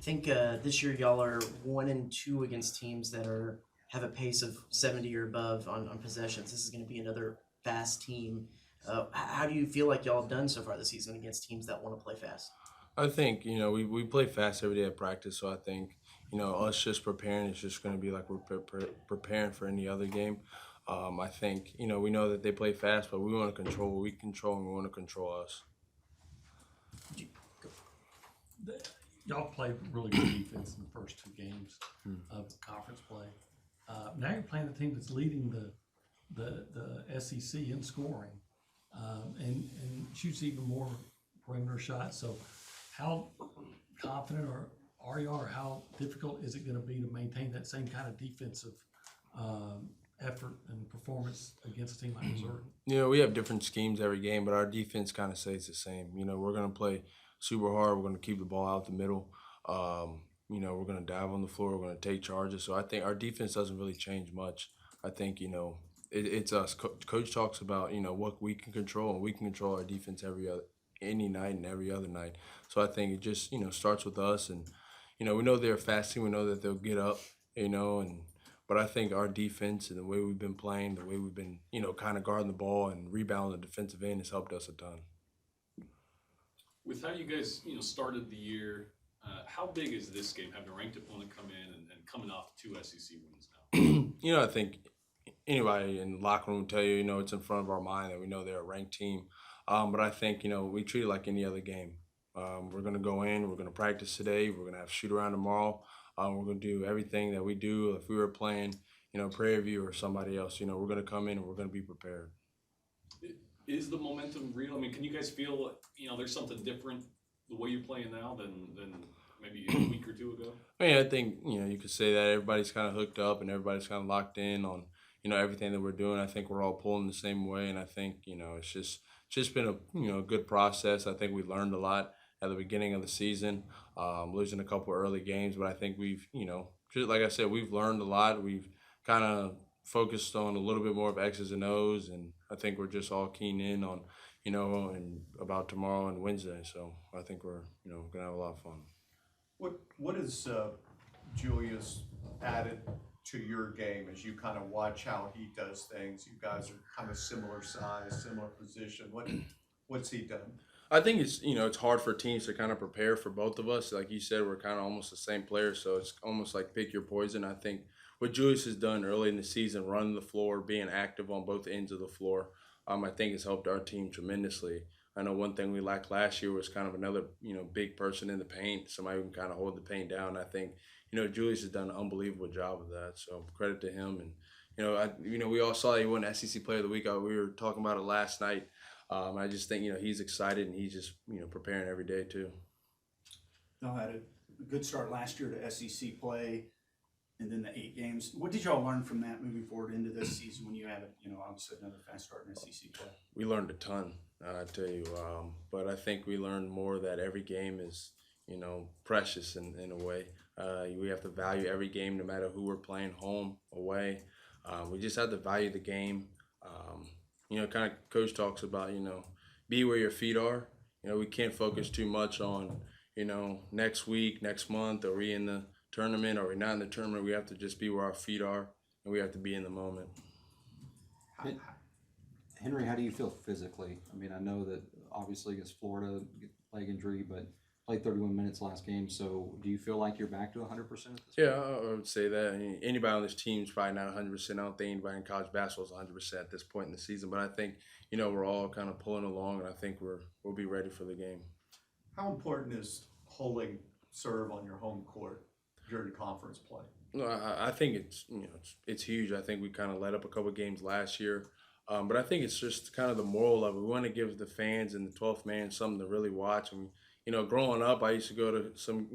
think this year y'all are 1-2 against teams that have a pace of 70 or above on possessions. This is going to be another fast team. How do you feel like y'all have done so far this season against teams that want to play fast? I think, we play fast every day at practice, so I think, us just preparing is just going to be like we're preparing for any other game. I think, we know that they play fast, but we want to control what we control and we want to control us. Do you- go- the- Y'all played really good defense in the first two games of conference play. Now you're playing the team that's leading the SEC in scoring, and shoots even more perimeter shots. So, how confident are you, or how difficult is it going to be to maintain that same kind of defensive effort and performance against a team like Missouri? We have different schemes every game, but our defense kind of stays the same. We're going to play super hard. We're going to keep the ball out the middle. We're going to dive on the floor. We're going to take charges. So I think our defense doesn't really change much. I think, it's us. Coach talks about, what we can control, and we can control our defense any night and every other night. So I think it just, starts with us. And, we know they're a fast team. We know that they'll get up, but I think our defense and the way we've been playing, the way we've been, kind of guarding the ball and rebounding the defensive end has helped us a ton. With how you guys, started the year, how big is this game, having a ranked opponent come in and coming off two SEC wins now? I think anybody in the locker room will tell you, it's in front of our mind that we know they're a ranked team. But I think, we treat it like any other game. We're going to go in, we're going to practice today, we're going to have shoot around tomorrow. We're going to do everything that we do. If we were playing, Prairie View or somebody else, we're going to come in and we're going to be prepared. Is the momentum real? I mean, can you guys feel, there's something different the way you're playing now than maybe a week or two ago? I think, you could say that everybody's kind of hooked up and everybody's kind of locked in on, everything that we're doing. I think we're all pulling the same way, and I think, it's just been a good process. I think we learned a lot at the beginning of the season, losing a couple early games, but I think we've, just like I said, we've learned a lot. We've kind of focused on a little bit more of X's and O's, and I think we're just all keen in on, and about tomorrow and Wednesday. So I think we're, gonna have a lot of fun. What is Julius added to your game as you kind of watch how he does things? You guys are kind of similar size, similar position. What's he done? I think it's hard for teams to kind of prepare for both of us. Like you said, we're kind of almost the same player, so it's almost like pick your poison. I think what Julius has done early in the season, running the floor, being active on both ends of the floor, I think has helped our team tremendously. I know one thing we lacked last year was kind of another, big person in the paint, somebody who can kind of hold the paint down. I think, Julius has done an unbelievable job of that. So credit to him. And, we all saw he won SEC Player of the Week. We were talking about it last night. I just think, he's excited and he's just, preparing every day too. Y'all had a good start last year to SEC play, and then the 8 games. What did y'all learn from that moving forward into this season when you have, obviously another fast start in SEC play? We learned a ton, I tell you. But I think we learned more that every game is, precious in a way. We have to value every game no matter who we're playing, home, away. We just have to value the game. Kind of coach talks about, be where your feet are. We can't focus too much on, next week, next month, are we in the tournament, or we not in the tournament. We have to just be where our feet are, and we have to be in the moment. Henry, how do you feel physically? I mean, I know that obviously against Florida, leg injury, but played 31 minutes last game. So do you feel like you're back to 100% at this point? Yeah, I would say that. I mean, anybody on this team is probably not 100%. I don't think anybody in college basketball is 100% at this point in the season. But I think, we're all kind of pulling along, and I think we'll be ready for the game. How important is holding serve on your home court during conference play? No, I think it's huge. I think we kind of let up a couple games last year. But I think it's just kind of the moral of it. We want to give the fans and the 12th man something to really watch. And, growing up, I used to go to some,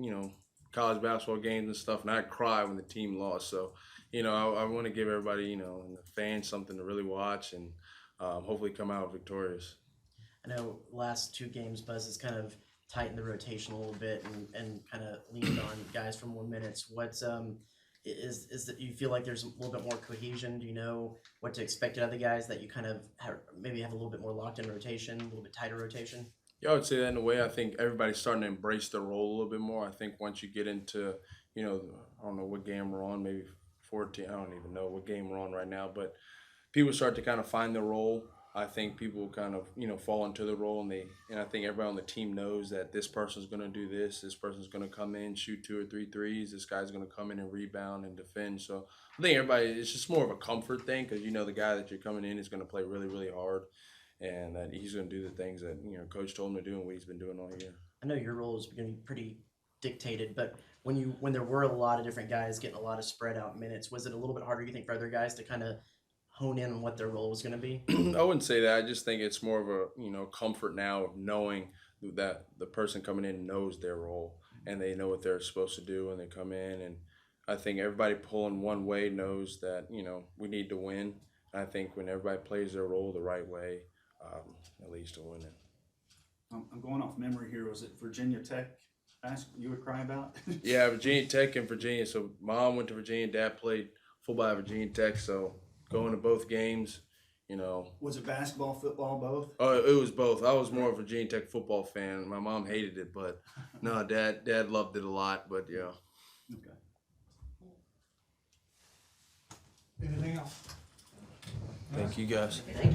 college basketball games and stuff, and I'd cry when the team lost. So, I want to give everybody, and the fans something to really watch and hopefully come out victorious. I know last 2 games, Buzz has kind of tightened the rotation a little bit and kind of leaned on guys for more minutes. What's is that you feel like there's a little bit more cohesion? Do you know what to expect out of the guys that you kind of maybe have a little bit more locked in rotation, a little bit tighter rotation? Yeah, I would say that in a way. I think everybody's starting to embrace their role a little bit more. I think once you get into, I don't know what game we're on, maybe 14. I don't even know what game we're on right now, but people start to kind of find their role. I think people kind of, fall into the role, and I think everybody on the team knows that this person's going to do this person's going to come in, shoot 2 or 3 threes, this guy's going to come in and rebound and defend. So I think it's just more of a comfort thing because the guy that you're coming in is going to play really, really hard, and that he's going to do the things that coach told him to do and what he's been doing all year. I know your role is going to be pretty dictated, but when there were a lot of different guys getting a lot of spread out minutes, was it a little bit harder, you think, for other guys to kind of hone in on what their role was going to be? I wouldn't say that. I just think it's more of a comfort now of knowing that the person coming in knows their role and they know what they're supposed to do when they come in. And I think everybody pulling one way knows that we need to win. I think when everybody plays their role the right way, at least to win it. I'm going off memory here. Was it Virginia Tech you would cry about? Yeah, Virginia Tech and Virginia. So mom went to Virginia, dad played football at Virginia Tech. So going to both games, Was it basketball, football, both? Oh, it was both. I was more of a Virginia Tech football fan. My mom hated it, but no, dad loved it a lot. But yeah. Okay. Anything else? Thank you guys. Thank you.